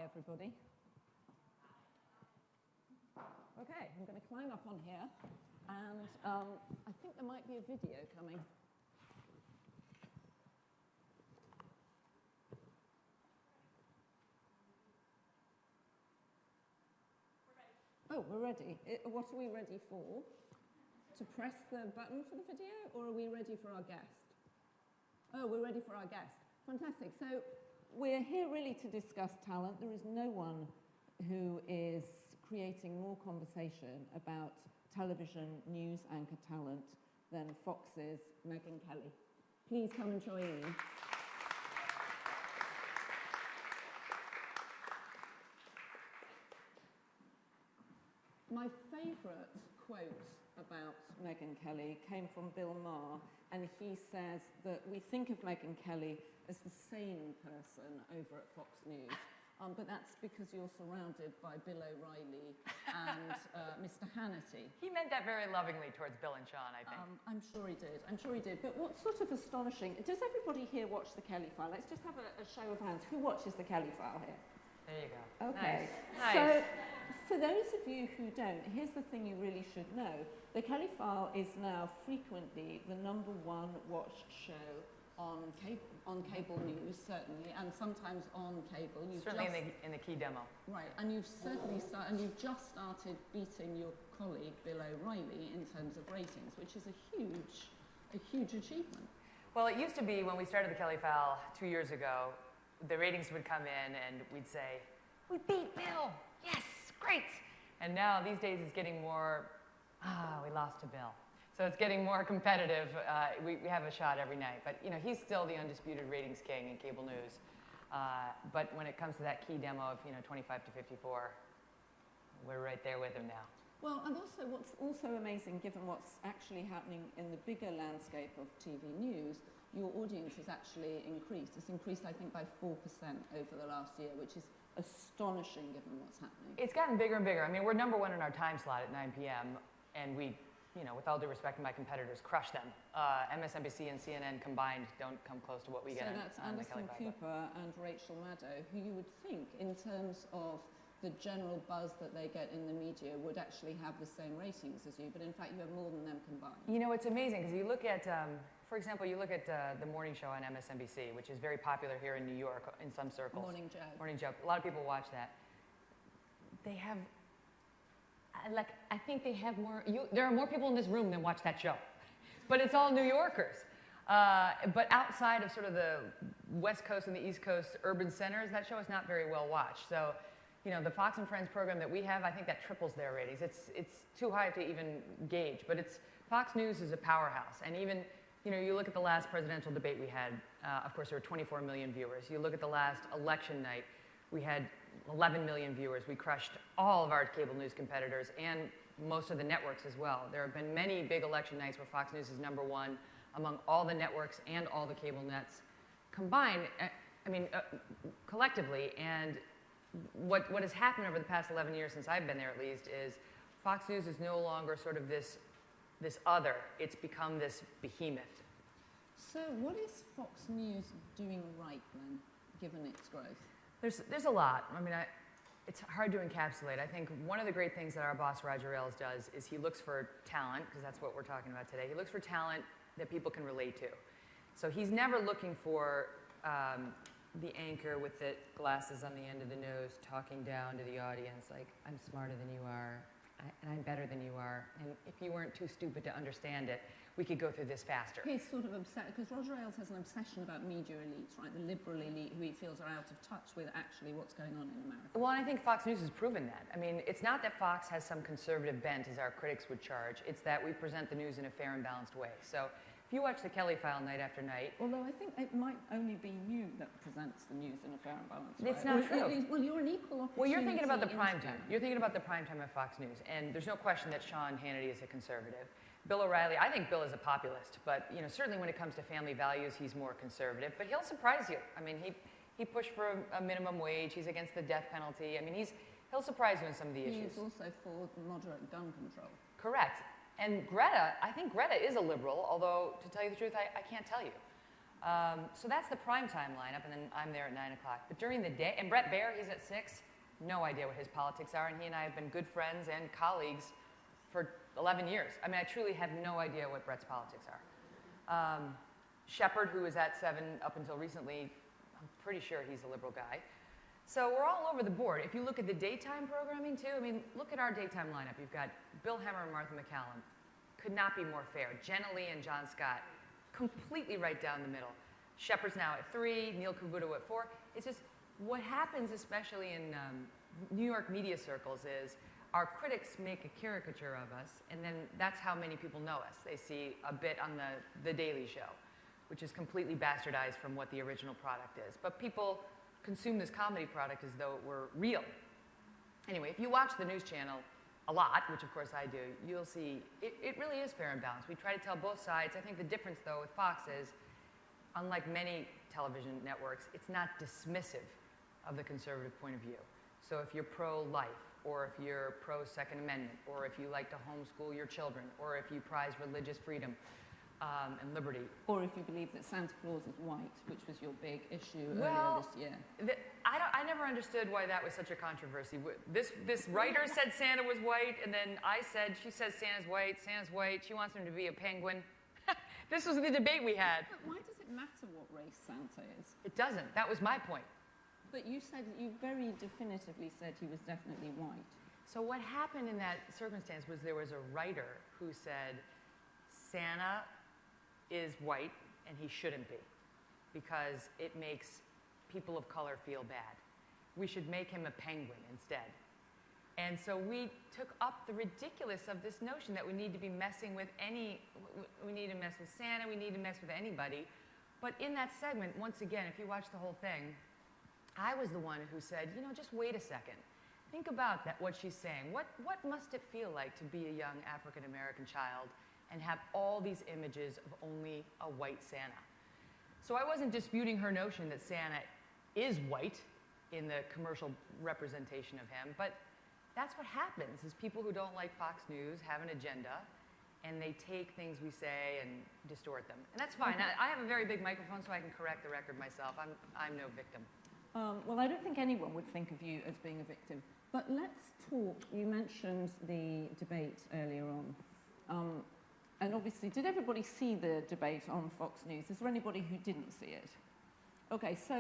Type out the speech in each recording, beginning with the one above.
everybody. Okay, I'm going to climb up on here, and I think there might be a video coming. Oh, we're ready. What are we ready for? To press the button for the video, or are we ready for our guest? Oh, we're ready for our guest. Fantastic. So we're here really to discuss talent. There is no one who is creating more conversation about television news anchor talent than Fox's Megyn Kelly. Please come and join me. My favourite quote about Megyn Kelly came from Bill Maher, and he says that we think of Megyn Kelly as the sane person over at Fox News, but that's because you're surrounded by Bill O'Reilly and Mr. Hannity. He meant that very lovingly towards Bill and Sean, I think. I'm sure he did. I'm sure he did. But what's sort of astonishing, does everybody here watch the Kelly File? Let's just have a show of hands. Who watches the Kelly File here? There you go. Okay. Nice. So, for those of you who don't, here's the thing you really should know. The Kelly File is now frequently the #1 watched show on cable news, certainly, and sometimes on cable. Certainly in the key demo. Right, and you've certainly you've just started beating your colleague Bill O'Reilly in terms of ratings, which is a huge achievement. Well, it used to be when we started the Kelly File 2 years ago, the ratings would come in and we'd say, "We beat Bill! Yes, great!" And now these days it's getting more, we lost to Bill. So it's getting more competitive. We have a shot every night. But he's still the undisputed ratings king in cable news. But when it comes to that key demo of 25 to 54, we're right there with him now. Well, and also what's also amazing, given what's actually happening in the bigger landscape of TV news, your audience has actually increased. It's increased, I think, by 4% over the last year, which is astonishing given what's happening. It's gotten bigger and bigger. I mean, we're #1 in our time slot at 9 p.m., and we, with all due respect to my competitors, crush them. MSNBC and CNN combined don't come close to what we get on the Kelly File. So that's Anderson Cooper and Rachel Maddow, who you would think, in terms of the general buzz that they get in the media, would actually have the same ratings as you, but in fact you have more than them combined. It's amazing, because you look at, for example, you look at the morning show on MSNBC, which is very popular here in New York in some circles. Morning Joe. Morning Joe. A lot of people watch that. They have, I think they have more, there are more people in this room than watch that show. But it's all New Yorkers. But outside of sort of the West Coast and the East Coast urban centers, that show is not very well watched. So, the Fox and Friends program that we have, I think that triples their ratings. It's too high to even gauge, but Fox News is a powerhouse. And even, you look at the last presidential debate we had, of course there were 24 million viewers. You look at the last election night, we had 11 million viewers. We crushed all of our cable news competitors and most of the networks as well. There have been many big election nights where Fox News is #1 among all the networks and all the cable nets combined, collectively. And what has happened over the past 11 years, since I've been there at least, is Fox News is no longer sort of this other. It's become this behemoth. So what is Fox News doing right then, given its growth? There's a lot. It's hard to encapsulate. I think one of the great things that our boss, Roger Ailes, does is he looks for talent, because that's what we're talking about today. He looks for talent that people can relate to. So he's never looking for the anchor with the glasses on the end of the nose talking down to the audience like, "I'm smarter than you are, and I'm better than you are, and if you weren't too stupid to understand it, we could go through this faster." He's sort of upset, because Roger Ailes has an obsession about media elites, right? The liberal elite, who he feels are out of touch with actually what's going on in America. Well, and I think Fox News has proven that. It's not that Fox has some conservative bent, as our critics would charge. It's that we present the news in a fair and balanced way. So if you watch the Kelly File night after night... Although I think it might only be you that presents the news in a fair and balanced way. It's not true. Well, you're an equal opportunity. Well, you're thinking about the prime time. You're thinking about the prime time of Fox News. And there's no question that Sean Hannity is a conservative. Bill O'Reilly, I think Bill is a populist, but certainly when it comes to family values, he's more conservative. But he'll surprise you. He pushed for a minimum wage. He's against the death penalty. He'll surprise you in some of the issues. He's also for moderate gun control. Correct. And Greta, I think Greta is a liberal, although, to tell you the truth, I can't tell you. So that's the primetime lineup, and then I'm there at 9 o'clock. But during the day, and Brett Baer, he's at 6. No idea what his politics are, and he and I have been good friends and colleagues for 11 years. I mean, I truly have no idea what Brett's politics are. Shepard, who was at 7 up until recently, I'm pretty sure he's a liberal guy. So we're all over the board. If you look at the daytime programming, too, I mean, look at our daytime lineup. You've got Bill Hemmer and Martha McCallum. Could not be more fair. Jenna Lee and John Scott, completely right down the middle. Shepard's now at 3, Neil Cavuto at 4. It's just, what happens, especially in New York media circles, is our critics make a caricature of us, and then that's how many people know us. They see a bit on the Daily Show, which is completely bastardized from what the original product is. But people consume this comedy product as though it were real. Anyway, if you watch the news channel a lot, which of course I do, you'll see it really is fair and balanced. We try to tell both sides. I think the difference, though, with Fox is, unlike many television networks, it's not dismissive of the conservative point of view. So if you're pro-life, or if you're pro-Second Amendment, or if you like to homeschool your children, or if you prize religious freedom and liberty. Or if you believe that Santa Claus is white, which was your big issue earlier this year. I never understood why that was such a controversy. This writer said Santa was white, and then she says Santa's white, she wants him to be a penguin. This was the debate we had. But why does it matter what race Santa is? It doesn't. That was my point. But you very definitively said he was definitely white. So what happened in that circumstance was there was a writer who said Santa is white and he shouldn't be because it makes people of color feel bad. We should make him a penguin instead. And so we took up the ridiculous of this notion that we need to be messing with we need to mess with Santa, we need to mess with anybody. But in that segment, once again, if you watch the whole thing, I was the one who said, just wait a second. Think about what she's saying. What must it feel like to be a young African-American child and have all these images of only a white Santa? So I wasn't disputing her notion that Santa is white in the commercial representation of him, but that's what happens, is people who don't like Fox News have an agenda, and they take things we say and distort them. And that's fine. I have a very big microphone, so I can correct the record myself. I'm no victim. Well, I don't think anyone would think of you as being a victim. But let's talk. You mentioned the debate earlier on. And obviously, did everybody see the debate on Fox News? Is there anybody who didn't see it? Okay, so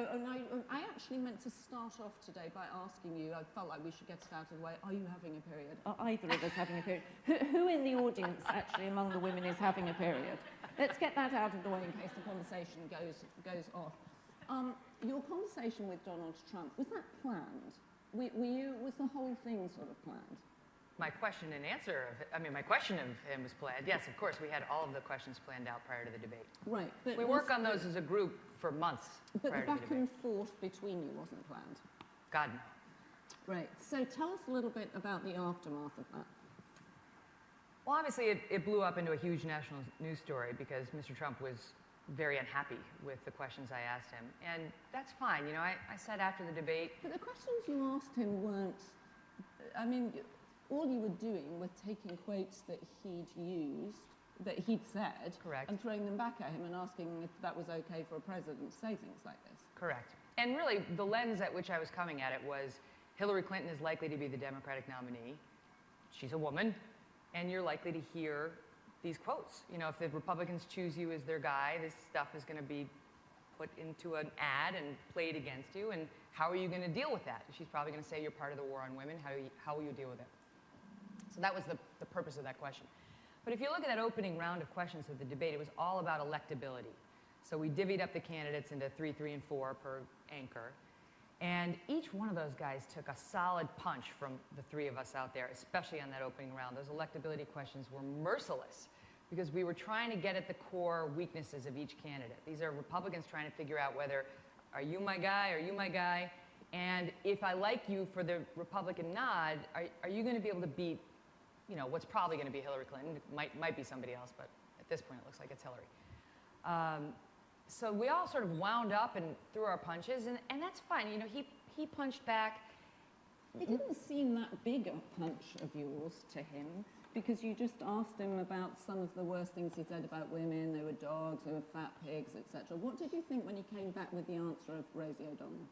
I actually meant to start off today by asking you, I felt like we should get it out of the way, are you having a period? Are either of us having a period? Who in the audience, actually, among the women is having a period? Let's get that out of the way in case the conversation goes off. Your conversation with Donald Trump, was that planned? Was the whole thing sort of planned? My question and answer my question of him was planned. Yes, of course, we had all of the questions planned out prior to the debate. Right. But we work on those as a group for months but prior the to the back debate. and forth between you wasn't planned? God, no. Right. So tell us a little bit about the aftermath of that. Well, obviously, it blew up into a huge national news story because Mr. Trump was very unhappy with the questions I asked him. And that's fine. I said after the debate... But the questions you asked him weren't... all you were doing was taking quotes that he'd used, that he'd said... Correct. ...and throwing them back at him and asking if that was okay for a president to say things like this. Correct. And really, the lens at which I was coming at it was Hillary Clinton is likely to be the Democratic nominee. She's a woman. And you're likely to hear these quotes. If the Republicans choose you as their guy, this stuff is going to be put into an ad and played against you. And how are you going to deal with that? She's probably going to say you're part of the war on women. How will you deal with it? So that was the purpose of that question. But if you look at that opening round of questions of the debate, it was all about electability. So we divvied up the candidates into 3, 3, and 4 per anchor. And each one of those guys took a solid punch from the three of us out there, especially on that opening round. Those electability questions were merciless because we were trying to get at the core weaknesses of each candidate. These are Republicans trying to figure out whether, are you my guy, are you my guy? And if I like you for the Republican nod, are you going to be able to beat, what's probably going to be Hillary Clinton? It might be somebody else, but at this point it looks like it's Hillary. So we all sort of wound up and threw our punches, and that's fine. He punched back. It didn't seem that big a punch of yours to him. because you just asked him about some of the worst things he said about women. They were dogs, they were fat pigs, etc. What did you think when he came back with the answer of Rosie O'Donnell?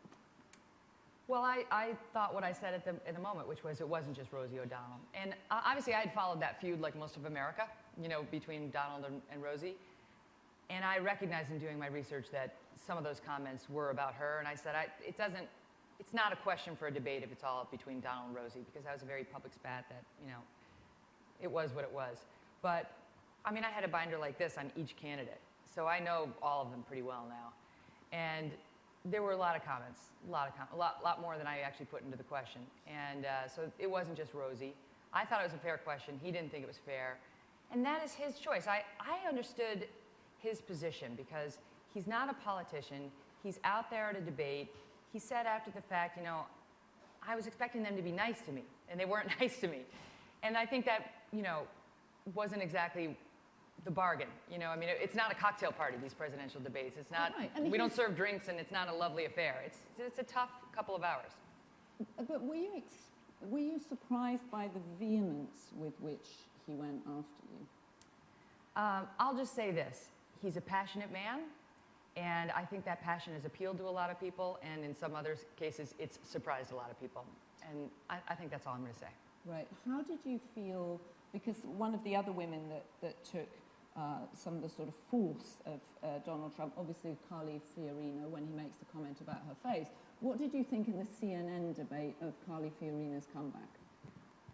Well, I thought what I said in the moment, which was it wasn't just Rosie O'Donnell. And obviously I had followed that feud like most of America, you know, between Donald and Rosie. And I recognized in doing my research that some of those comments were about her. And I said, it's not a question for a debate if it's all between Donald and Rosie, because that was a very public spat that, you know, it was what it was. But, I mean, I had a binder like this on each candidate. So I know all of them pretty well now. And there were a lot of comments, a lot more than I actually put into the question. And so it wasn't just Rosie. I thought it was a fair question. He didn't think it was fair. And that is his choice. I understood his position because he's not a politician. He's out there at a debate. He said after the fact, you know, I was expecting them to be nice to me, and they weren't nice to me. And I think that, you know, wasn't exactly the bargain. You know, I mean, it's not a cocktail party, these presidential debates. It's not, right. We don't serve drinks and it's not a lovely affair. It's a tough couple of hours. But were you surprised by the vehemence with which he went after you? I'll just say this. He's a passionate man, and I think that passion has appealed to a lot of people, and in some other cases, it's surprised a lot of people. And I think that's all I'm going to say. Right. How did you feel, because one of the other women that took some of the sort of force of Donald Trump, obviously Carly Fiorina, when he makes the comment about her face. What did you think in the CNN debate of Carly Fiorina's comeback?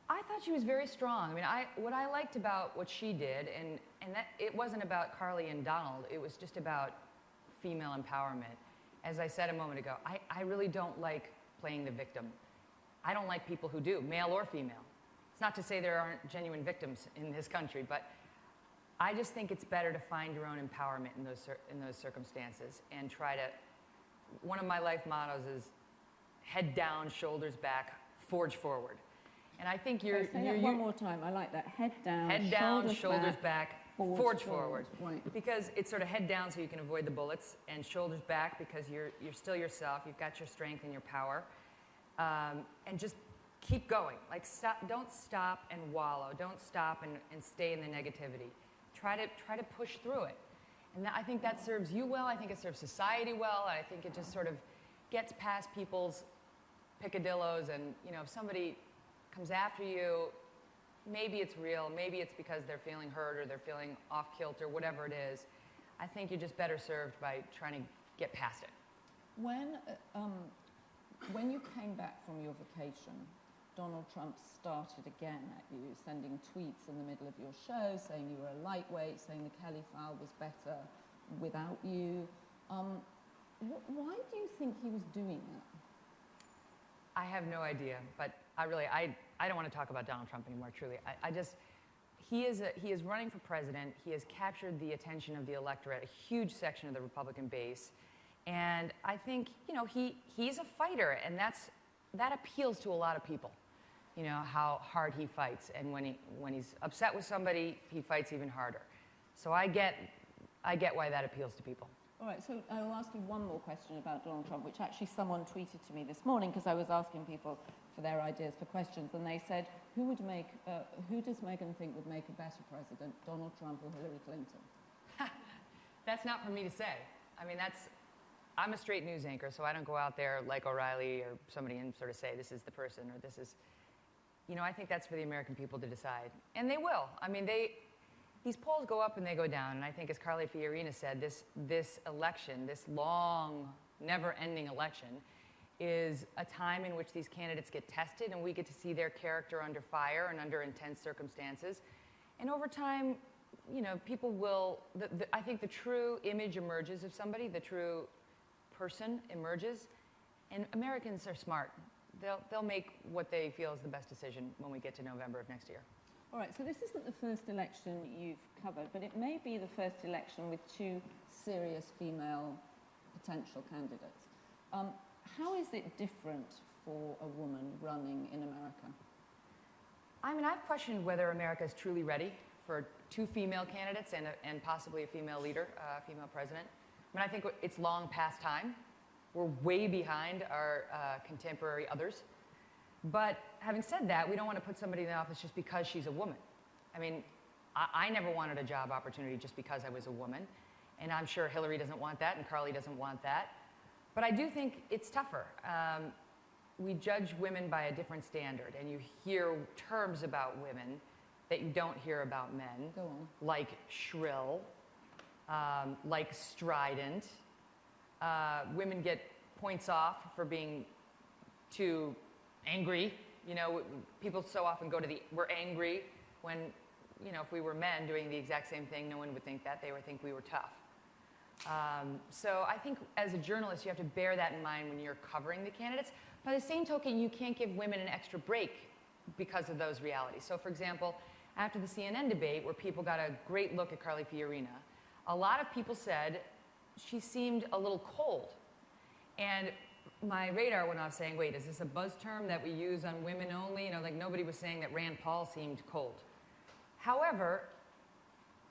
I thought she was very strong. I mean, what I liked about what she did, and that it wasn't about Carly and Donald, it was just about female empowerment. As I said a moment ago, I really don't like playing the victim. I don't like people who do, male or female. It's not to say there aren't genuine victims in this country, but I just think it's better to find your own empowerment in those circumstances and try to. One of my life mottos is head down, shoulders back, forge forward. And I think you're one more time. I like that. Head down, shoulders back, forge forward. Right. Because it's sort of head down so you can avoid the bullets, and shoulders back because you're still yourself. You've got your strength and your power, and just keep going. Like don't stop and wallow. Don't stop and stay in the negativity. Try to push through it. And I think that serves you well. I think it serves society well. I think it just sort of gets past people's picadillos. And, you know, if somebody comes after you, maybe it's real. Maybe it's because they're feeling hurt or they're feeling off kilter, whatever it is. I think you're just better served by trying to get past it. When you came back from your vacation, Donald Trump started again at you, sending tweets in the middle of your show, saying you were a lightweight, saying the Kelly file was better without you. Why do you think he was doing that? I have no idea, but I don't want to talk about Donald Trump anymore, truly. He is running for president. He has captured the attention of the electorate, a huge section of the Republican base. And I think, you know, he's a fighter, and that appeals to a lot of people. You know, how hard he fights, and when he's upset with somebody, he fights even harder. So I get why that appeals to people. All right, so I will ask you one more question about Donald Trump, which actually someone tweeted to me this morning because I was asking people for their ideas for questions, and they said, who does Megyn think would make a better president, Donald Trump or Hillary Clinton? That's not for me to say. I mean, I'm a straight news anchor, so I don't go out there like O'Reilly or somebody and sort of say this is the person or this is. You know, I think that's for the American people to decide. And they will. I mean, these polls go up and they go down. And I think, as Carly Fiorina said, this election, this long, never-ending election, is a time in which these candidates get tested and we get to see their character under fire and under intense circumstances. And over time, you know, people will, I think the true image emerges of somebody, the true person emerges. And Americans are smart. They'll make what they feel is the best decision when we get to November of next year. All right, so this isn't the first election you've covered, but it may be the first election with two serious female potential candidates. How is it different for a woman running in America? I mean, I've questioned whether America is truly ready for two female candidates and possibly a female leader, female president. I mean, I think it's long past time. We're way behind our contemporary others. But having said that, we don't want to put somebody in the office just because she's a woman. I mean, I never wanted a job opportunity just because I was a woman. And I'm sure Hillary doesn't want that, and Carly doesn't want that. But I do think it's tougher. We judge women by a different standard, and you hear terms about women that you don't hear about men. Go on. Like shrill, like strident. Women get points off for being too angry. You know, people so often go to we're angry when, you know, if we were men doing the exact same thing, no one would think that. They would think we were tough. So I think as a journalist, you have to bear that in mind when you're covering the candidates. By the same token, you can't give women an extra break because of those realities. So for example, after the CNN debate, where people got a great look at Carly Fiorina, a lot of people said she seemed a little cold. And my radar went off saying, wait, is this a buzz term that we use on women only? You know, like nobody was saying that Rand Paul seemed cold. However,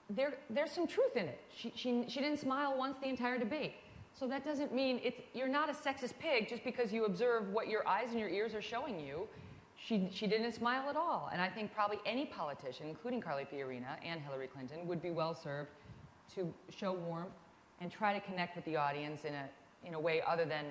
there's some truth in it. She didn't smile once the entire debate. So that doesn't mean you're not a sexist pig just because you observe what your eyes and your ears are showing you. She didn't smile at all. And I think probably any politician, including Carly Fiorina and Hillary Clinton, would be well served to show warmth and try to connect with the audience in a way other than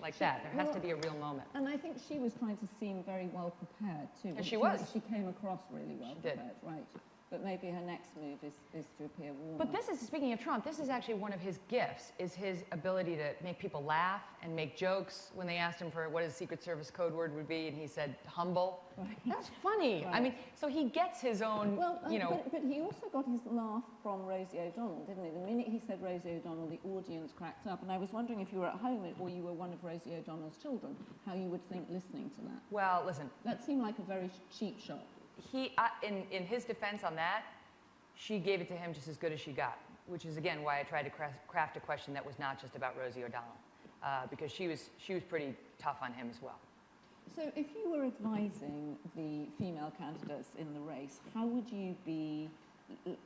like that. There has to be a real moment. And I think she was trying to seem very well prepared too. And she was. She came across really well prepared, did. right? But maybe her next move is to appear warmer. But this is, speaking of Trump, this is actually one of his gifts, is his ability to make people laugh and make jokes. When they asked him for what his Secret Service code word would be, and he said, humble. Right. That's funny. Right. I mean, so he gets his own, you know. But he also got his laugh from Rosie O'Donnell, didn't he? The minute he said Rosie O'Donnell, the audience cracked up. And I was wondering if you were at home or you were one of Rosie O'Donnell's children, how you would think listening to that. Well, listen. That seemed like a very cheap shot. In his defense on that, she gave it to him just as good as she got, which is, again, why I tried to craft a question that was not just about Rosie O'Donnell, because she was pretty tough on him as well. So if you were advising the female candidates in the race, how would you be,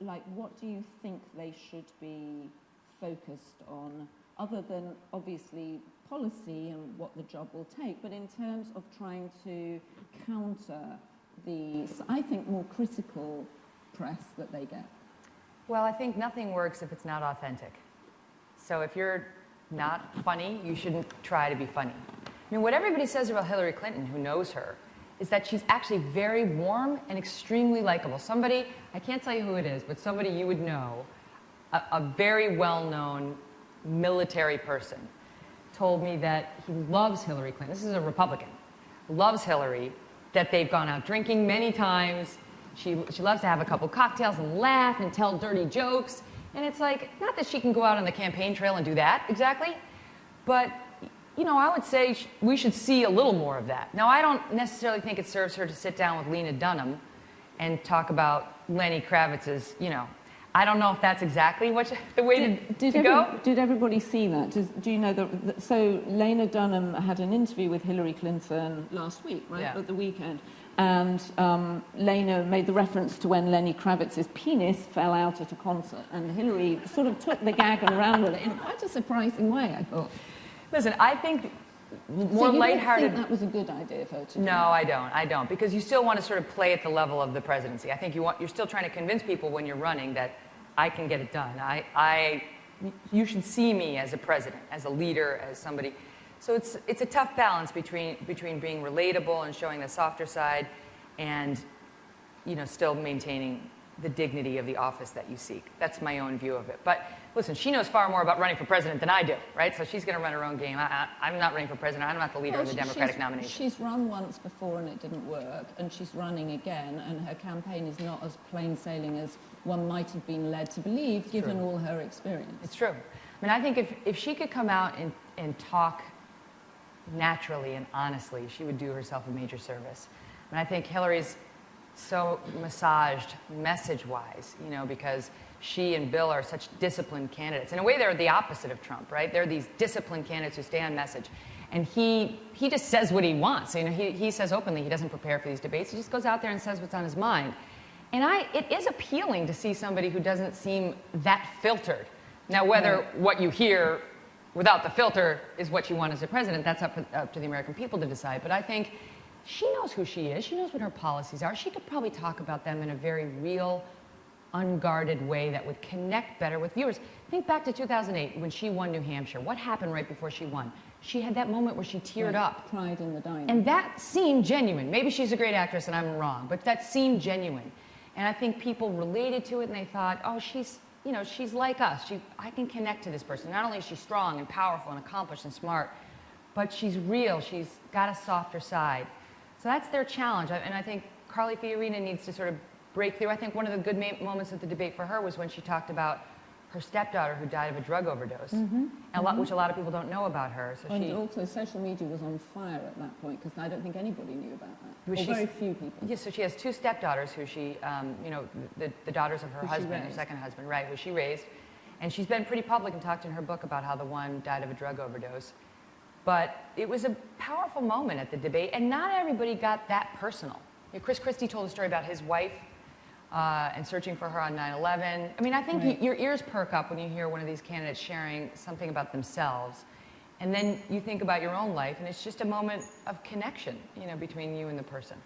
like, what do you think they should be focused on, other than, obviously, policy and what the job will take, but in terms of trying to counter the, I think, more critical press that they get? Well, I think nothing works if it's not authentic. So if you're not funny, you shouldn't try to be funny. I mean, what everybody says about Hillary Clinton, who knows her, is that she's actually very warm and extremely likable. Somebody, I can't tell you who it is, but somebody you would know, a very well-known military person, told me that he loves Hillary Clinton. This is a Republican. Loves Hillary, that they've gone out drinking many times. She loves to have a couple cocktails and laugh and tell dirty jokes. And it's like, not that she can go out on the campaign trail and do that exactly, but, you know, I would say we should see a little more of that. Now, I don't necessarily think it serves her to sit down with Lena Dunham and talk about Lenny Kravitz's, you know, I don't know if that's exactly the way to go. Did everybody see that? Do you know that? So Lena Dunham had an interview with Hillary Clinton last week, right, at the weekend. And Lena made the reference to when Lenny Kravitz's penis fell out at a concert. And Hillary sort of took the gag and ran with it in quite a surprising way, I thought. Listen, I think more so you lighthearted. Don't think that was a good idea for her to do? No, I don't, because you still want to sort of play at the level of the presidency. I think you're still trying to convince people when you're running that I can get it done. You should see me as a president, as a leader, as somebody. So it's a tough balance between being relatable and showing the softer side, and, you know, still maintaining the dignity of the office that you seek. That's my own view of it. But listen, she knows far more about running for president than I do, right? So she's going to run her own game. I'm not running for president. I'm not the leader of the Democratic nomination. She's run once before and it didn't work, and she's running again, and her campaign is not as plain sailing as one might have been led to believe, given all her experience. It's true. I mean, I think if she could come out and talk naturally and honestly, she would do herself a major service. And I think Hillary's so massaged message-wise, you know, because she and Bill are such disciplined candidates. In a way, they're the opposite of Trump, right? They're these disciplined candidates who stay on message. And he just says what he wants. You know, he says openly he doesn't prepare for these debates. He just goes out there and says what's on his mind. And it is appealing to see somebody who doesn't seem that filtered. Now, whether what you hear without the filter is what you want as a president, that's up to the American people to decide. But I think she knows who she is. She knows what her policies are. She could probably talk about them in a very real, unguarded way that would connect better with viewers. Think back to 2008 when she won New Hampshire. What happened right before she won? She had that moment where she teared up. Cried in the diner. And that seemed genuine. Maybe she's a great actress and I'm wrong, but that seemed genuine. And I think people related to it and they thought, oh, she's like us. I can connect to this person. Not only is she strong and powerful and accomplished and smart, but she's real. She's got a softer side. So that's their challenge. And I think Carly Fiorina needs to sort of break through. I think one of the good moments of the debate for her was when she talked about her stepdaughter who died of a drug overdose, which a lot of people don't know about her. So and also social media was on fire at that point because I don't think anybody knew about that. Or very few people. Yes, so she has two stepdaughters who she, the daughters of her husband, her second husband, right, who she raised. And she's been pretty public and talked in her book about how the one died of a drug overdose. But it was a powerful moment at the debate, and not everybody got that personal. Chris Christie told a story about his wife and searching for her on 9/11. I mean, I think your ears perk up when you hear one of these candidates sharing something about themselves. And then you think about your own life, and it's just a moment of connection, between you and the person.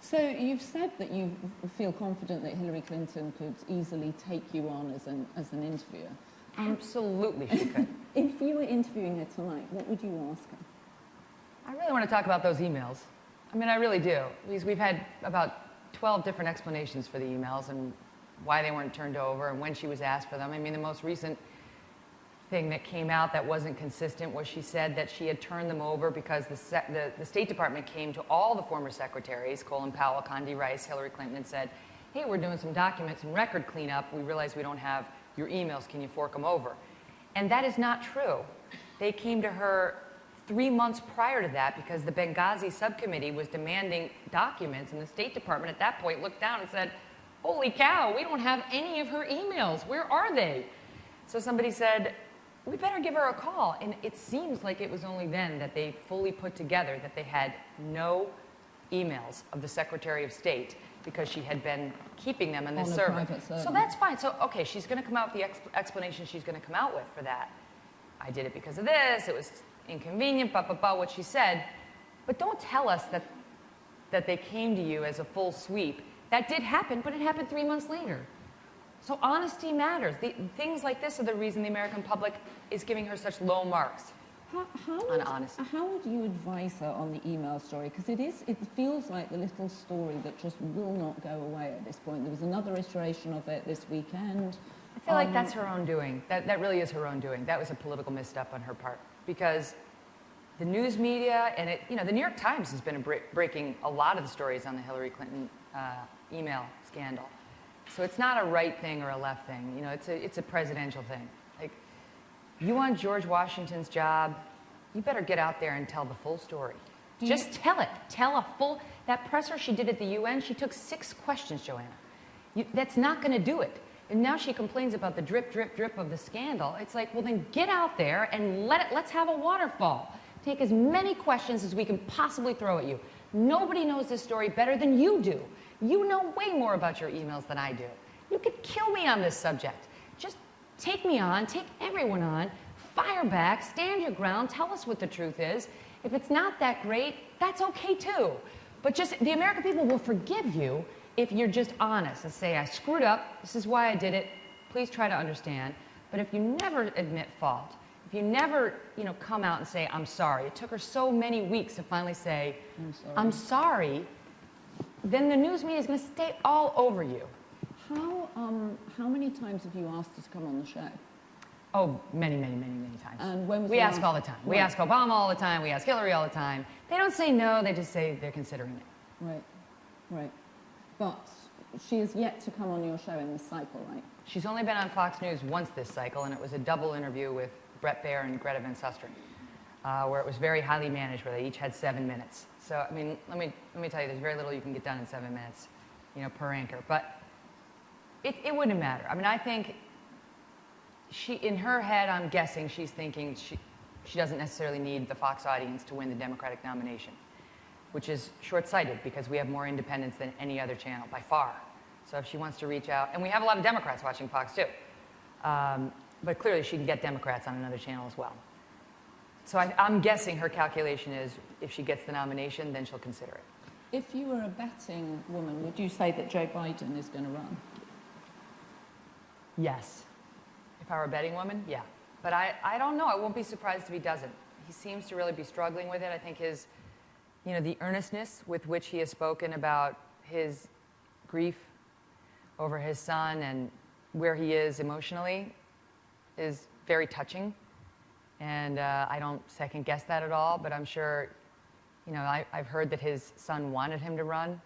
So you've said that you feel confident that Hillary Clinton could easily take you on as an interviewer. Absolutely she could. If you were interviewing her tonight, what would you ask her? I really want to talk about those emails. I mean, I really do. Because we've had about 12 different explanations for the emails and why they weren't turned over and when she was asked for them. I mean, the most recent thing that came out that wasn't consistent was she said that she had turned them over because the State Department came to all the former secretaries, Colin Powell, Condi Rice, Hillary Clinton, and said, hey, we're doing some documents and record cleanup. We realize we don't have your emails. Can you fork them over? And that is not true. They came to her 3 months prior to that because the Benghazi subcommittee was demanding documents, and the State Department at that point looked down and said, holy cow, we don't have any of her emails. Where are they? So somebody said, we better give her a call. And it seems like it was only then that they fully put together that they had no emails of the Secretary of State because she had been keeping them in this server. So that's fine. So, okay, she's going to come out with the explanation she's going to come out with for that. I did it because of this. It was inconvenient, what she said. But don't tell us that they came to you as a full sweep. That did happen, but it happened 3 months later. So honesty matters. Things like this are the reason the American public is giving her such low marks on honesty. How would you advise her on the email story? Because it feels like the little story that just will not go away at this point. There was another iteration of it this weekend. I feel like that's her own doing. That really is her own doing. That was a political misstep on her part. Because the news media and the New York Times has been breaking a lot of the stories on the Hillary Clinton email scandal. So it's not a right thing or a left thing. It's a presidential thing. Like, you want George Washington's job, you better get out there and tell the full story. Just tell it. Tell a full. That presser she did at the UN, she took 6 questions, Joanna. That's not going to do it. And now she complains about the drip, drip, drip of the scandal. It's like, well, then get out there and let's have a waterfall. Take as many questions as we can possibly throw at you. Nobody knows this story better than you do. You know way more about your emails than I do. You could kill me on this subject. Just take me on, take everyone on, fire back, stand your ground, tell us what the truth is. If it's not that great, that's okay too. But just, the American people will forgive you if you're just honest and say, I screwed up, this is why I did it, please try to understand. But if you never admit fault, if you never, come out and say, I'm sorry, it took her so many weeks to finally say, I'm sorry, then the news media is going to stay all over you. How many times have you asked her to come on the show? Oh, many, many, many, many times. And when was we ask all the time. Right. We ask Obama all the time. We ask Hillary all the time. They don't say no. They just say they're considering it. Right. But she is yet to come on your show in this cycle, right? She's only been on Fox News once this cycle, and it was a double interview with Brett Baer and Greta Van Susteren, where it was very highly managed, where they each had 7 minutes. So, I mean, let me tell you, there's very little you can get done in 7 minutes, per anchor. But it wouldn't matter. I mean, I think in her head, I'm guessing she's thinking she doesn't necessarily need the Fox audience to win the Democratic nomination, which is short-sighted because we have more independents than any other channel, by far. So if she wants to reach out, and we have a lot of Democrats watching Fox too, but clearly she can get Democrats on another channel as well. So I'm guessing her calculation is if she gets the nomination, then she'll consider it. If you were a betting woman, would you say that Joe Biden is going to run? Yes. If I were a betting woman, yeah. But I don't know. I won't be surprised if he doesn't. He seems to really be struggling with it. I think his, the earnestness with which he has spoken about his grief over his son and where he is emotionally is very touching. And I don't second guess that at all, but I'm sure, I've heard that his son wanted him to run.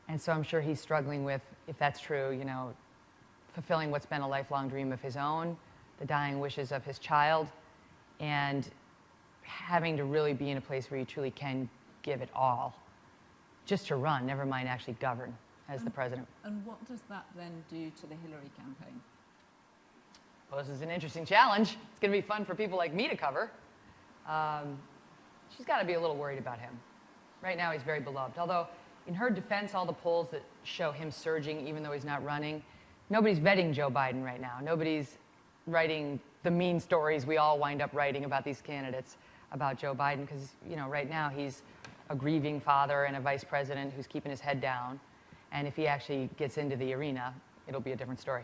And so I'm sure he's struggling with, if that's true, fulfilling what's been a lifelong dream of his own, the dying wishes of his child, and having to really be in a place where you truly can give it all just to run, never mind actually govern as the president. And what does that then do to the Hillary campaign? Well, this is an interesting challenge. It's going to be fun for people like me to cover. She's got to be a little worried about him. Right now, he's very beloved. Although, in her defense, all the polls that show him surging, even though he's not running, nobody's vetting Joe Biden right now. Nobody's writing the mean stories we all wind up writing about these candidates, about Joe Biden, because, right now he's a grieving father and a vice president who's keeping his head down. And if he actually gets into the arena, it'll be a different story.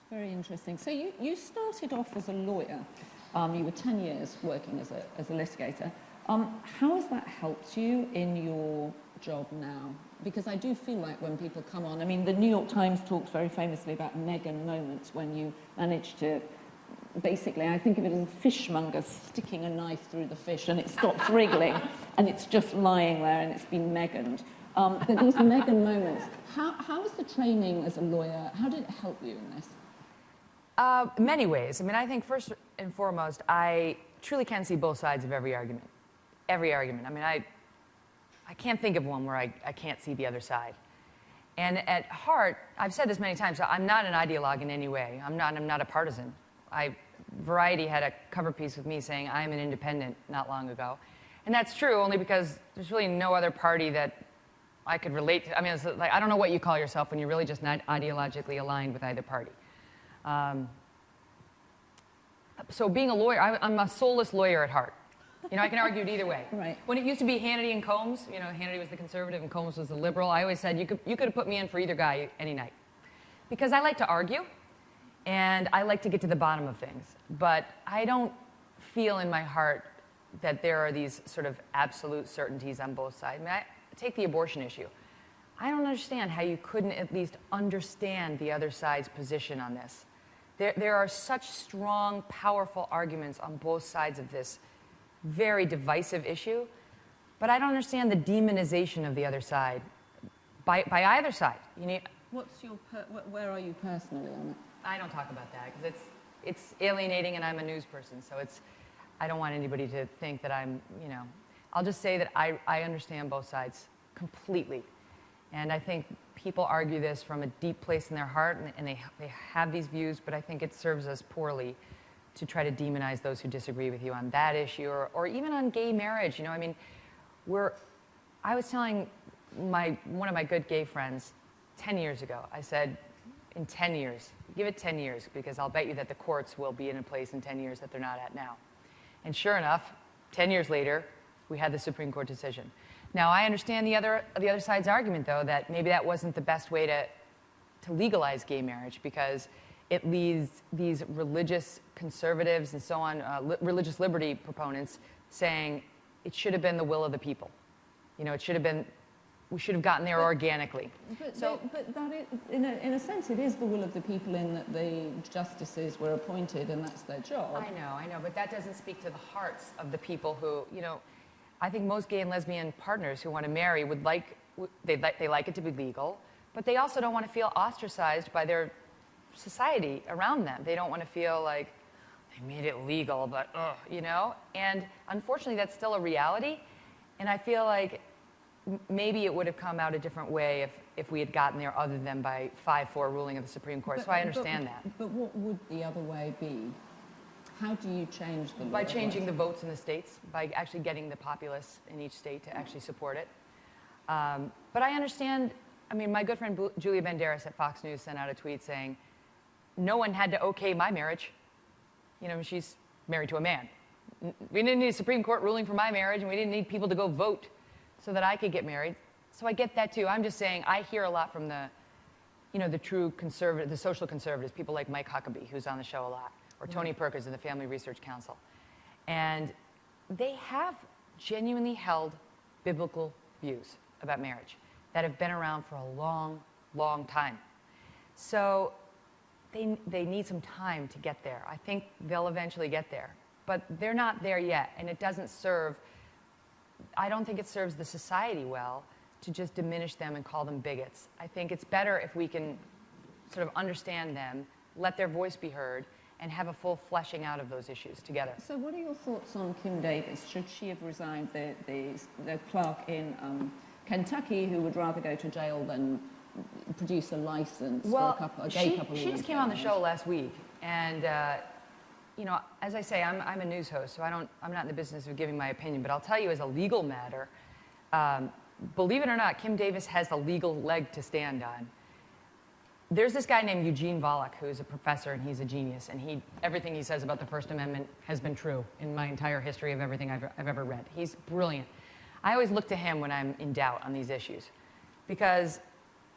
Very interesting. So you started off as a lawyer. You were 10 years working as a litigator. How has that helped you in your job now? Because I do feel like when people come on, the New York Times talks very famously about Megyn moments when you manage to, basically, I think of it as a fishmonger sticking a knife through the fish and it stops wriggling and it's just lying there and it's been Megyned. But these Megyn moments, how was the training as a lawyer? How did it help you in this? Many ways. I think first and foremost, I truly can see both sides of every argument. Every argument. I can't think of one where I can't see the other side. And at heart, I've said this many times, I'm not an ideologue in any way. I'm not a partisan. Variety had a cover piece with me saying I'm an independent not long ago. And that's true only because there's really no other party that I could relate to. It's like, I don't know what you call yourself when you're really just not ideologically aligned with either party. So being a lawyer, I'm a soulless lawyer at heart. I can argue it either way. Right. When it used to be Hannity and Combs, Hannity was the conservative and Combs was the liberal, I always said you could have put me in for either guy any night. Because I like to argue, and I like to get to the bottom of things. But I don't feel in my heart that there are these sort of absolute certainties on both sides. Take the abortion issue. I don't understand how you couldn't at least understand the other side's position on this. There are such strong, powerful arguments on both sides of this very divisive issue, but I don't understand the demonization of the other side by either side. Where are you personally on it? I don't talk about that because it's alienating, and I'm a news person, so I don't want anybody to think that I'm, I'll just say that I understand both sides completely. And I think people argue this from a deep place in their heart, and they have these views, but I think it serves us poorly to try to demonize those who disagree with you on that issue, or even on gay marriage. I was telling one of my good gay friends 10 years ago, I said, in 10 years, give it 10 years, because I'll bet you that the courts will be in a place in 10 years that they're not at now. And sure enough, 10 years later, we had the Supreme Court decision. Now, I understand the other side's argument, though, that maybe that wasn't the best way to legalize gay marriage, because it leaves these religious conservatives and so on, religious liberty proponents, saying it should have been the will of the people. It should have been, we should have gotten there organically. But that is, in a sense, it is the will of the people in that the justices were appointed and that's their job. I know, but that doesn't speak to the hearts of the people who, I think most gay and lesbian partners who want to marry would they like it to be legal, but they also don't want to feel ostracized by their society around them. They don't want to feel like they made it legal, but And unfortunately, that's still a reality. And I feel like maybe it would have come out a different way if we had gotten there other than by 5-4 ruling of the Supreme Court. So I understand that. But what would the other way be? How do you change the law? By changing the votes in the states, by actually getting the populace in each state to actually support it. But I understand, my good friend Julia Banderas at Fox News sent out a tweet saying, no one had to okay my marriage. She's married to a man. We didn't need a Supreme Court ruling for my marriage, and we didn't need people to go vote so that I could get married. So I get that too. I'm just saying I hear a lot from the true conservative, the social conservatives, people like Mike Huckabee, who's on the show a lot, or Tony Perkins in the Family Research Council. And they have genuinely held biblical views about marriage that have been around for a long, long time. So they need some time to get there. I think they'll eventually get there. But they're not there yet, and it doesn't serve, I don't think it serves the society well to just diminish them and call them bigots. I think it's better if we can sort of understand them, let their voice be heard, and have a full fleshing out of those issues together. So what are your thoughts on Kim Davis? Should she have resigned, the clerk in Kentucky who would rather go to jail than produce a license for a gay couple? She just came on the show last week, and as I say, I'm a news host, so I'm not in the business of giving my opinion, but I'll tell you as a legal matter, believe it or not, Kim Davis has the legal leg to stand on. There's this guy named Eugene Volokh, who's a professor, and he's a genius, and everything he says about the First Amendment has been true in my entire history of everything I've ever read. He's brilliant. I always look to him when I'm in doubt on these issues, because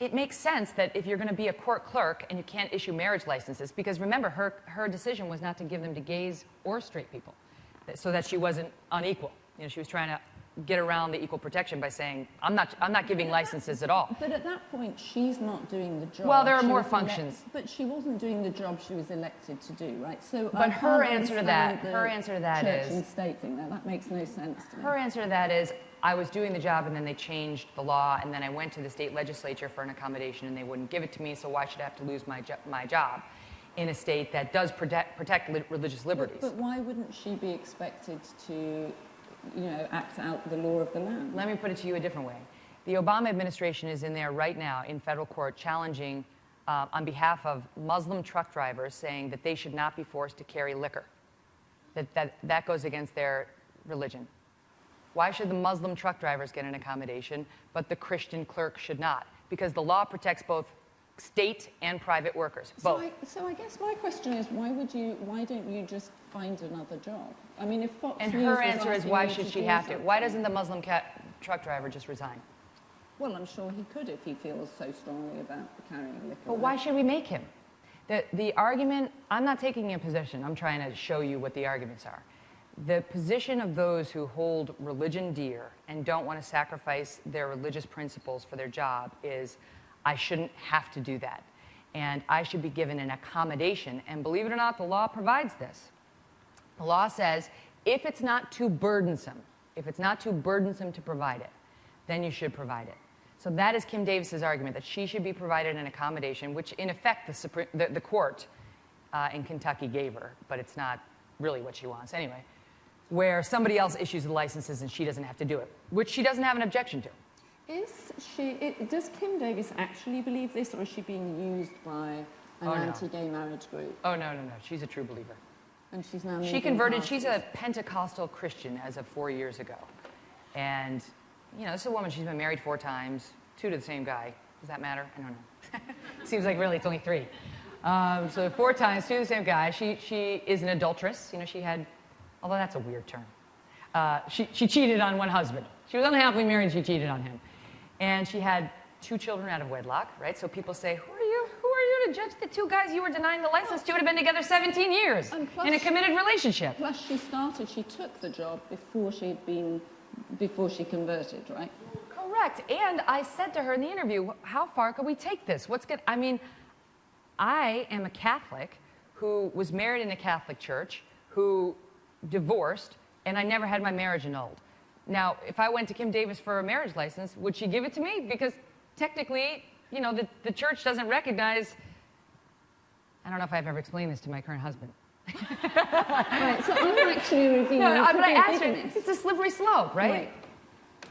it makes sense that if you're going to be a court clerk and you can't issue marriage licenses, because remember, her decision was not to give them to gays or straight people, so that she wasn't unequal. She was trying to get around the equal protection by saying, I'm not giving licenses at all. But at that point, she's not doing the job. Well, there are more functions. But she wasn't doing the job she was elected to do, right? So, but her answer to that church and state thing. That makes no sense to me. Her answer to that is, I was doing the job, and then they changed the law, and then I went to the state legislature for an accommodation, and they wouldn't give it to me, so why should I have to lose my job in a state that does protect religious liberties? But why wouldn't she be expected to act out the law of the land? Let me put it to you a different way. The Obama administration is in there right now in federal court challenging on behalf of Muslim truck drivers, saying that they should not be forced to carry liquor, that goes against their religion. Why should the Muslim truck drivers get an accommodation, but the Christian clerk should not? Because the law protects both state and private workers, both. So I guess my question is, why don't you just find another job? I mean, if Fox and News her was answer is, asking why you should to she do have to? Why something- doesn't the Muslim truck driver just resign? Well, I'm sure he could if he feels so strongly about carrying liquor. But why should we make him? The argument, I'm not taking a position. I'm trying to show you what the arguments are. The position of those who hold religion dear and don't want to sacrifice their religious principles for their job is, I shouldn't have to do that. And I should be given an accommodation. And believe it or not, the law provides this. The law says, if it's not too burdensome to provide it, then you should provide it. So that is Kim Davis's argument, that she should be provided an accommodation, which in effect the court in Kentucky gave her, but it's not really what she wants anyway, where somebody else issues the licenses and she doesn't have to do it, which she doesn't have an objection to. Does Kim Davis actually believe this, or is she being used by an anti-gay marriage group? Oh, no. She's a true believer. And she's now She converted. She's a Pentecostal Christian as of 4 years ago. And, this is a woman, she's been married 4 times, 2 to the same guy. Does that matter? I don't know. Seems like really it's only 3. So 4 times, 2 to the same guy. She is an adulteress. She had, although that's a weird term. She cheated on one husband. She was unhappily married and she cheated on him. And she had 2 children out of wedlock, right? So people say, who are you to judge the 2 guys you were denying the license to? Would have been together 17 years in a committed relationship. Plus she took the job before she converted, right? Correct. And I said to her in the interview, how far could we take this? I am a Catholic who was married in a Catholic church, who divorced, and I never had my marriage annulled. Now, if I went to Kim Davis for a marriage license, would she give it to me? Because technically, the church doesn't recognize, I don't know if I've ever explained this to my current husband. Right, so I'm actually revealing but I asked her, it's a slippery slope, right?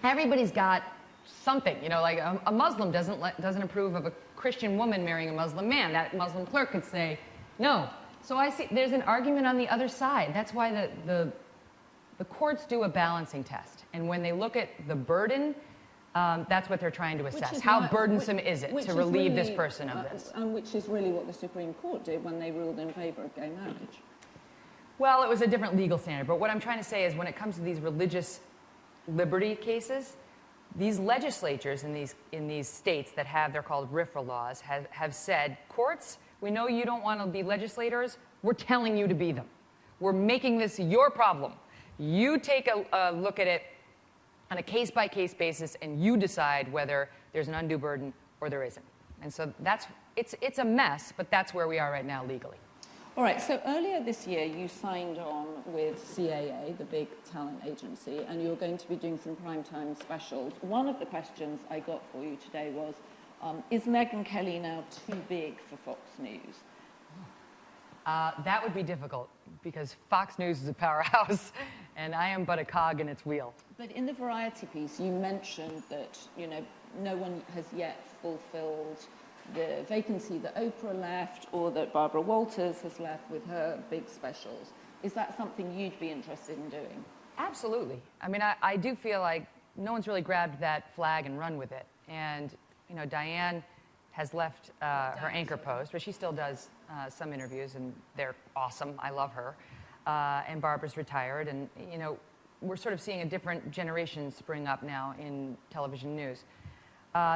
Everybody's got something, like a Muslim doesn't approve of a Christian woman marrying a Muslim man. That Muslim clerk could say no. So I see there's an argument on the other side. That's why the courts do a balancing test. And when they look at the burden, that's what they're trying to assess. How burdensome is it to relieve this person of this? And which is really what the Supreme Court did when they ruled in favor of gay marriage. Well, it was a different legal standard, but what I'm trying to say is when it comes to these religious liberty cases, these legislatures in these states that they're called RFRA laws, have said, courts, we know you don't want to be legislators, we're telling you to be them. We're making this your problem. You take a look at it on a case-by-case basis, and you decide whether there's an undue burden or there isn't. And so it's a mess, but that's where we are right now legally. All right, so earlier this year you signed on with CAA, the big talent agency, and you're going to be doing some primetime specials. One of the questions I got for you today was, is Megyn Kelly now too big for Fox News? That would be difficult, because Fox News is a powerhouse, and I am but a cog in its wheel. But in the variety piece, you mentioned that, you know, no one has yet fulfilled the vacancy that Oprah left or that Barbara Walters has left with her big specials. Is that something you'd be interested in doing? Absolutely. I mean, I do feel like no one's really grabbed that flag and run with it. And, you know, Diane has left her anchor post, but she still does some interviews, and they're awesome. I love her. And Barbara's retired, and, you know, we're sort of seeing a different generation spring up now in television news.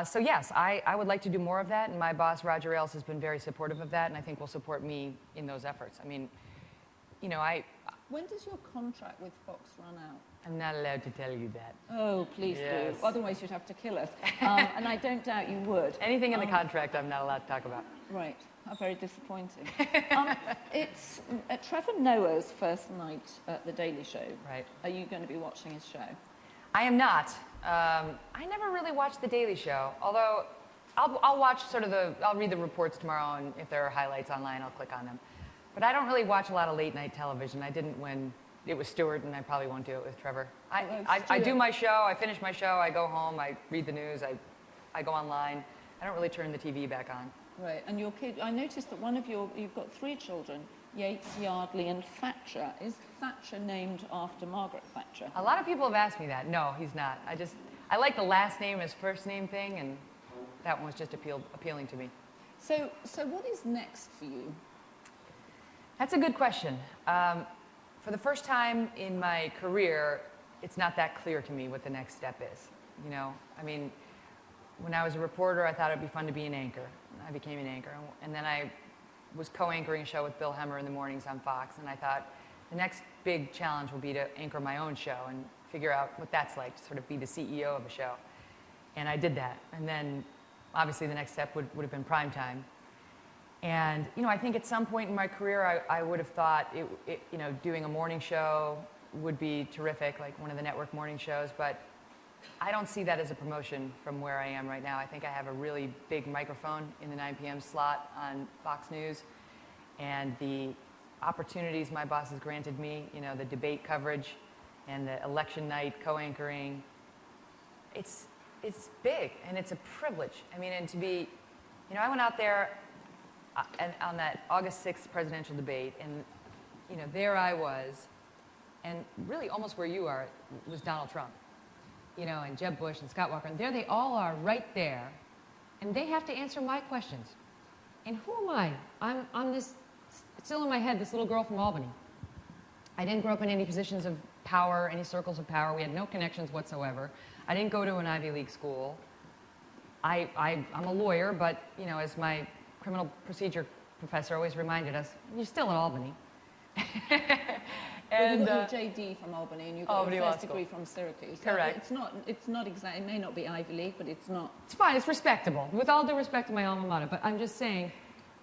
So yes, I would like to do more of that, and my boss, Roger Ailes, has been very supportive of that, and I think will support me in those efforts. I mean, you know, When does your contract with Fox run out? I'm not allowed to tell you that. Oh, please do. Otherwise you'd have to kill us. And I don't doubt you would. Anything in the contract I'm not allowed to talk about. Right. How very disappointing. It's Trevor Noah's first night at The Daily Show. Right. Are you going to be watching his show? I am not. I never really watched The Daily Show, although I'll watch I'll read the reports tomorrow, and if there are highlights online, I'll click on them. But I don't really watch a lot of late-night television. I didn't when it was Stewart, and I probably won't do it with Trevor. I do my show, I finish my show, I go home, I read the news, I go online. I don't really turn the TV back on. Right, and your kid, I noticed that you've got 3 children, Yates, Yardley, and Thatcher. Is Thatcher named after Margaret Thatcher? A lot of people have asked me that. No, he's not. I like the last name as first name thing, and that one was just appealing to me. So what is next for you? That's a good question. For the first time in my career, it's not that clear to me what the next step is. You know, I mean, when I was a reporter, I thought it'd be fun to be an anchor. I became an anchor, and then I was co-anchoring a show with Bill Hemmer in the mornings on Fox, and I thought the next big challenge will be to anchor my own show and figure out what that's like, to sort of be the CEO of a show. And I did that. And then, obviously, the next step would have been primetime. And, you know, I think at some point in my career, I would have thought, you know, doing a morning show would be terrific, like one of the network morning shows, but I don't see that as a promotion from where I am right now. I think I have a really big microphone in the 9 p.m. slot on Fox News, and the opportunities my boss has granted me, you know, the debate coverage and the election night co-anchoring, it's big, and it's a privilege. I mean, and to be, you know, I went out there on that August 6th presidential debate, and, you know, there I was, and really almost where you are was Donald Trump. You know, and Jeb Bush and Scott Walker, and there they all are right there, and they have to answer my questions. And who am I? I'm this, still in my head, this little girl from Albany. I didn't grow up in any positions of power, any circles of power. We had no connections whatsoever. I didn't go to an Ivy League school. I'm a lawyer, but, you know, as my criminal procedure professor always reminded us, you're still at Albany. And you got your JD from Albany, and you got your first degree from Syracuse. Correct. So it's not exactly. It may not be Ivy League, but it's not. It's fine. It's respectable. With all due respect to my alma mater, but I'm just saying,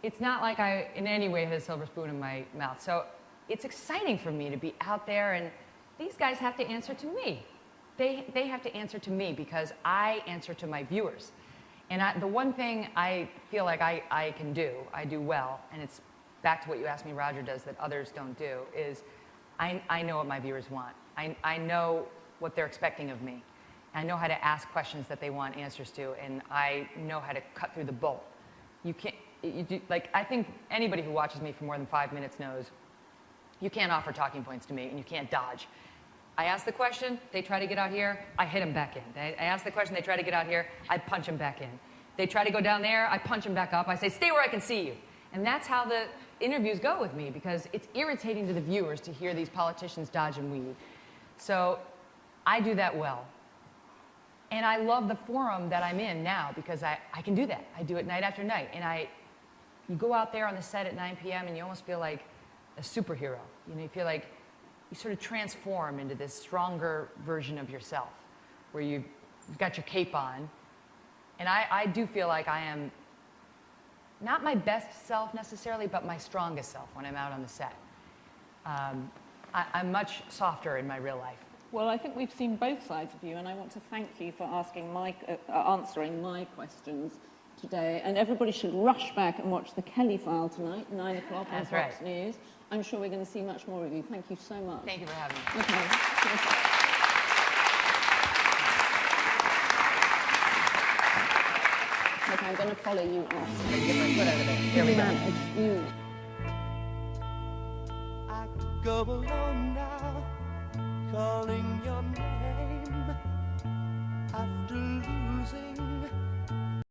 it's not like I in any way had a silver spoon in my mouth. So it's exciting for me to be out there, and these guys have to answer to me. They have to answer to me because I answer to my viewers. And the one thing I feel like I can do, I do well, and it's back to what you asked me, Roger does that others don't do, is I know what my viewers want. I know what they're expecting of me. I know how to ask questions that they want answers to, and I know how to cut through the bull. Like, I think anybody who watches me for more than 5 minutes knows you can't offer talking points to me, and you can't dodge. I ask the question, they try to get out here, I hit them back in. I ask the question, they try to get out here, I punch them back in. They try to go down there, I punch them back up. I say, stay where I can see you. And that's how interviews go with me because it's irritating to the viewers to hear these politicians dodge and weave. So I do that well. And I love the forum that I'm in now because I can do that. I do it night after night. And you go out there on the set at 9 p.m. and you almost feel like a superhero. You know, you feel like you sort of transform into this stronger version of yourself where you've got your cape on. And I do feel like I am not my best self necessarily, but my strongest self when I'm out on the set. I'm much softer in my real life. Well, I think we've seen both sides of you, and I want to thank you for answering my questions today. And everybody should rush back and watch the Kelly File tonight, 9 o'clock on Fox News. I'm sure we're going to see much more of you. Thank you so much. Thank you for having me. Okay. Look, I'm going to follow you off. Get my foot out of it. Here we go. You. I go along now, calling your name after losing